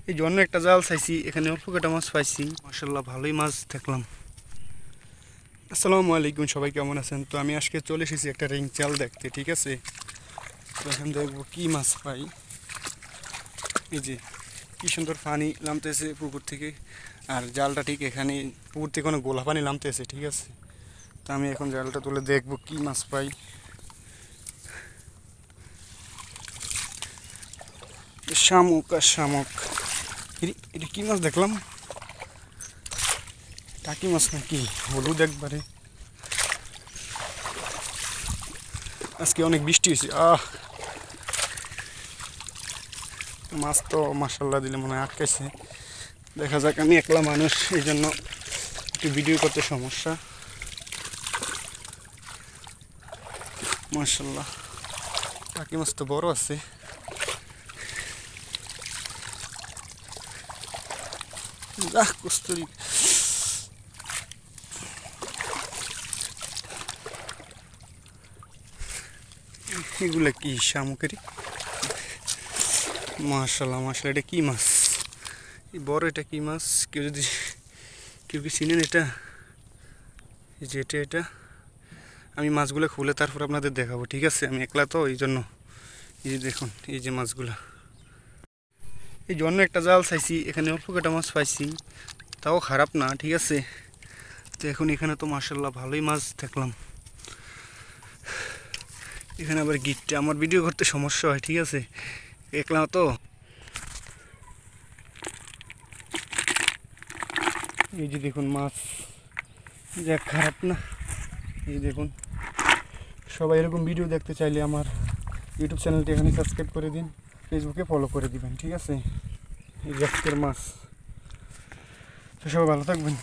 এই জন্য একটা জাল চাইছি, এখানে অল্প কটা মাছ পাইছি, মাশাআল্লাহ ভালোই মাছ দেখলাম। আসসালামু আলাইকুম, সবাই কেমন আছেন? তো আমি আজকে চলে এসেছি একটা রিং জাল দেখতে, ঠিক আছে? তো এখন দেখবো কি মাছ পাই। এই যে কি সুন্দর পানি নামতেছে পুকুর থেকে, আর জালটা ঠিক এখানে পুকুর থেকে কোনো গোলা পানি নামতেছে, ঠিক আছে? তো আমি এখন জালটা তুলে দেখবো কি মাছ পাই। শামুক আর শামুক, এটা কি মাছ দেখলাম? টাকি মাছ নাকি? হলুদ একবারে। আজকে অনেক বৃষ্টি হয়েছে। মাছ তো মাশাআল্লাহ দিলে মনে হয় আটকাইছে। দেখা যাক, আমি একলা মানুষ, এই জন্য একটু ভিডিও করতে সমস্যা। মাশাআল্লাহ টাকি মাছ তো বড় আছে। কস্তুরি, এগুলা কি শামুকেরই? মাশাআল্লাহ মাশাআল্লাহ, এটা কি মাছ? এই বড়, এটা কি মাছ? কেউ কি চিনেন এটা? এই যে এটা আমি মাছগুলো খুলে তারপর আপনাদের দেখাবো, ঠিক আছে? আমি একলা তো, এই জন্য। এই যে দেখুন, এই যে মাছগুলা, এই জন্য একটা জাল চাইছি, এখানে অল্প কটা মাছ পাইছি, তাও খারাপ না, ঠিক আছে? তো এখন এখানে তো মাশাআল্লাহ ভালোই মাছ দেখলাম। এখানে আবার গিটটা, আমার ভিডিও করতে সমস্যা হয়, ঠিক আছে? একলা তো। এই যে দেখুন মাছ, যাক খারাপ না। এই দেখুন, সবাই এরকম ভিডিও দেখতে চাইলে আমার ইউটিউব চ্যানেলটি এখানে সাবস্ক্রাইব করে দিন, ফেসবুকে ফলো করে দিবেন, ঠিক আছে? এই আজকের মাছ। তো সবাই ভালো থাকবেন।